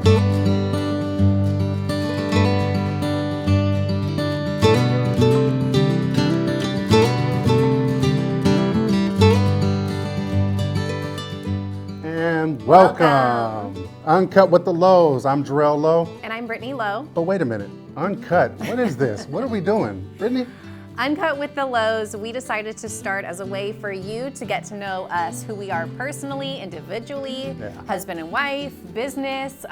And welcome. Uncut with the Lowes. I'm Jarrell Lowe. And I'm Brittany Lowe. But wait a minute. Uncut. What is this? What are we doing? Brittany? Uncut with the Lowes, we decided to start as a way for you to get to know us, who we are personally, individually, husband and wife, business,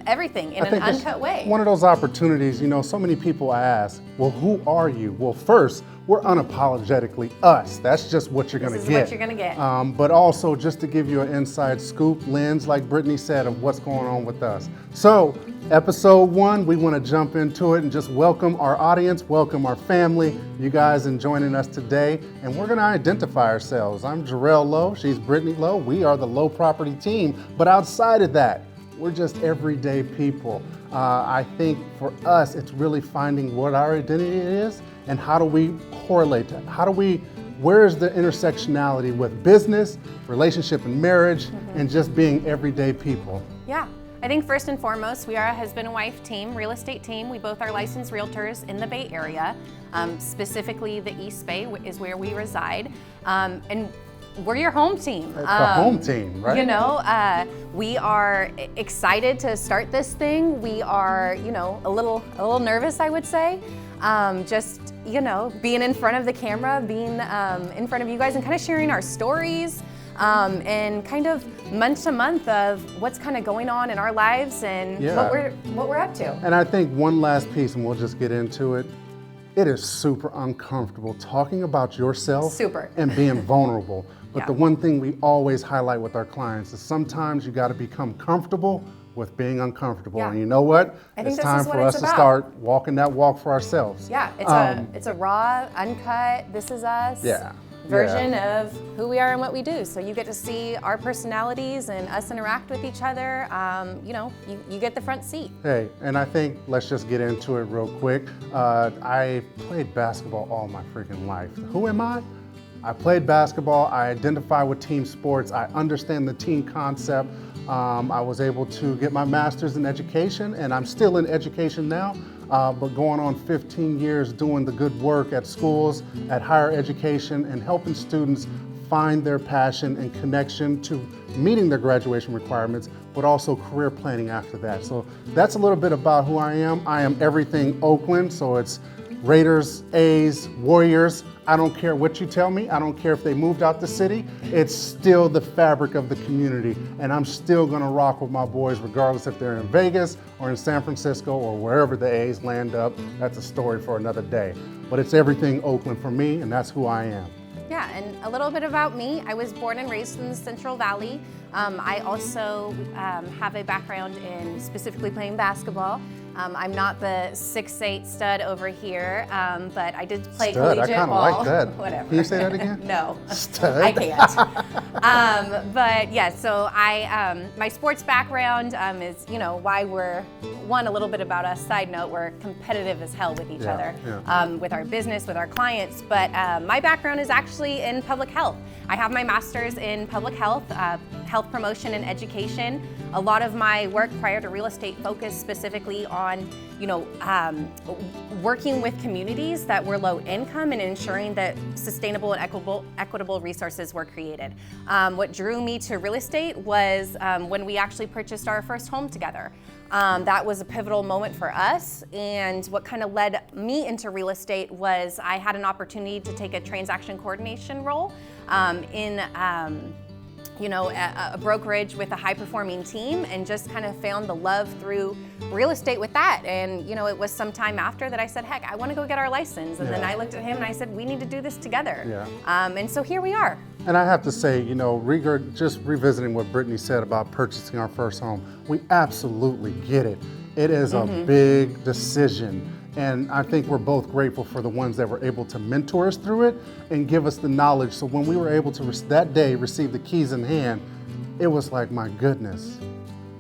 everything in an uncut way. One of those opportunities, so many people ask, well, who are you? Well, first, we're unapologetically us. That's just what you're gonna get. This is what you're gonna get. But also just to give you an inside scoop lens, like Brittany said, of what's going on with us. So, episode 1, we wanna jump into it and just welcome our audience, welcome our family, you guys in joining us today, and we're gonna identify ourselves. I'm Jarrell Lowe, she's Brittany Lowe, we are the Lowe Property Team, but outside of that, we're just everyday people. I think for us, it's really finding what our identity is and how do we correlate to it? Where's the intersectionality with business, relationship and marriage, and just being everyday people? Yeah. I think first and foremost, we are a husband and wife team, real estate team. We both are licensed realtors in the Bay Area. Specifically, the East Bay is where we reside. And we're your home team. The home team, right? We are excited to start this thing. We are, a little nervous, I would say. Being in front of the camera, being in front of you guys and kind of sharing our stories. And kind of month to month of what's kind of going on in our lives and what we're up to. And I think one last piece, and we'll just get into it. It is super uncomfortable talking about yourself and being vulnerable. But the one thing we always highlight with our clients is sometimes you got to become comfortable with being uncomfortable. And you know what? It's time for us to start walking that walk for ourselves. Yeah, it's a raw, uncut, this is us. Version of who we are and what we do. So you get to see our personalities and us interact with each other. You get the front seat. Hey, and I think let's just get into it real quick. I played basketball all my freaking life. Who am I? I played basketball, I identify with team sports, I understand the team concept. I was able to get my master's in education, and I'm still in education now. But going on 15 years doing the good work at schools, at higher education, and helping students find their passion and connection to meeting their graduation requirements, but also career planning after that. So that's a little bit about who I am. I am everything Oakland, so it's Raiders, A's, Warriors. I don't care what you tell me. I don't care if they moved out the city. It's still the fabric of the community. And I'm still gonna rock with my boys regardless if they're in Vegas or in San Francisco or wherever the A's land up. That's a story for another day. But it's everything Oakland for me, and that's who I am. Yeah, and a little bit about me. I was born and raised in the Central Valley. I also have a background in specifically playing basketball. I'm not the 6'8" stud over here, but I did play collegiate I kind of like that. Whatever. Can you say that again? No, stud. I can't. But yeah, so my sports background is, why we're, a little bit about us, side note, we're competitive as hell with each other, with our business, with our clients, but my background is actually in public health. I have my master's in public health, health promotion and education. A lot of my work prior to real estate focused specifically on, working with communities that were low income and ensuring that sustainable and equitable resources were created. What drew me to real estate was when we actually purchased our first home together. That was a pivotal moment for us, and what kind of led me into real estate was I had an opportunity to take a transaction coordination role in a brokerage with a high-performing team, and just kind of found the love through real estate with that. And it was some time after that I said, heck, I want to go get our license. And then I looked at him and I said, we need to do this together. And so here we are. And I have to say, just revisiting what Brittany said about purchasing our first home, we absolutely get it. It is a big decision. And I think we're both grateful for the ones that were able to mentor us through it and give us the knowledge. So when we were able to, that day, receive the keys in hand, it was like, my goodness,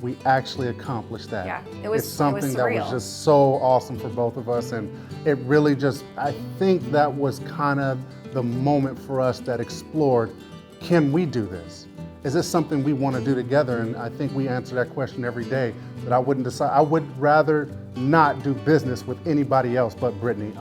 we actually accomplished that. Yeah, it's something that was just so awesome for both of us. And it really just, I think that was kind of the moment for us that explored, can we do this? Is this something we want to do together? And I think we answer that question every day, that I would rather not do business with anybody else but Brittany.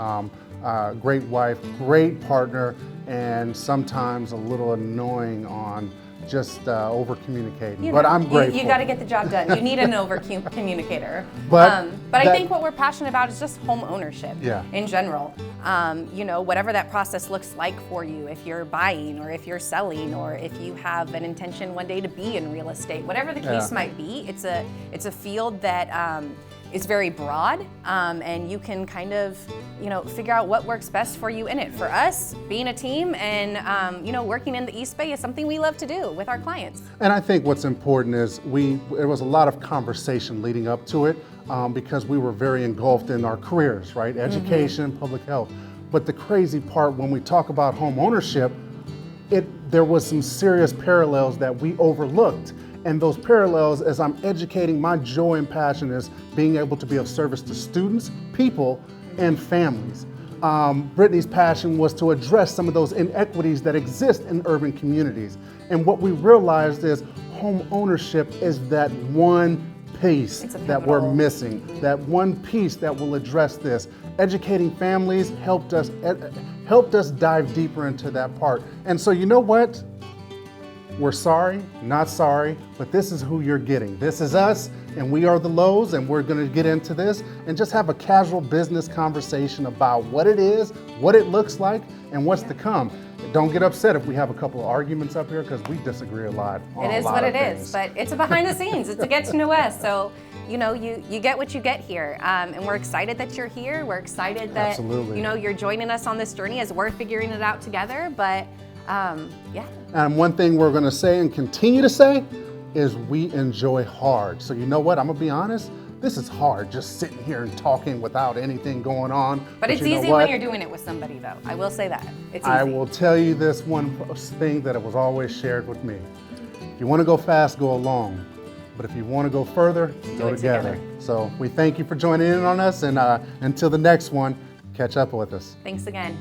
Great wife, great partner, and sometimes a little annoying on just over communicating. But I'm grateful. You got to get the job done. You need an over communicator. But I think what we're passionate about is just home ownership in general. Whatever that process looks like for you, if you're buying or if you're selling or if you have an intention one day to be in real estate, whatever the case might be, it's a field that is very broad, and you can kind of, figure out what works best for you in it. For us, being a team and, working in the East Bay is something we love to do with our clients. And I think what's important is there was a lot of conversation leading up to it because we were very engulfed in our careers, right? Education, public health. But the crazy part when we talk about home ownership, there was some serious parallels that we overlooked. And those parallels, as I'm educating, my joy and passion is being able to be of service to students, people, and families. Brittany's passion was to address some of those inequities that exist in urban communities. And what we realized is home ownership is that one piece that we're missing, that one piece that will address this. Educating families helped us dive deeper into that part. And so you know what? We're sorry, not sorry, but this is who you're getting. This is us, and we are the Lowes, and we're gonna get into this and just have a casual business conversation about what it is, what it looks like, and what's to come. Don't get upset if we have a couple of arguments up here because we disagree a lot. It is what it is, but it's a behind the scenes. It's a get to know us. So, you get what you get here. And we're excited that you're here. We're excited that, you're joining us on this journey as we're figuring it out together. But And one thing we're gonna say and continue to say is we enjoy hard. So you know what, I'm gonna be honest, this is hard, just sitting here and talking without anything going on. But it's easy when you're doing it with somebody though. I will say that, it's easy. I will tell you this one thing that it was always shared with me. If you wanna go fast, go alone. But if you wanna go further, go together. So we thank you for joining in on us, and until the next one, catch up with us. Thanks again.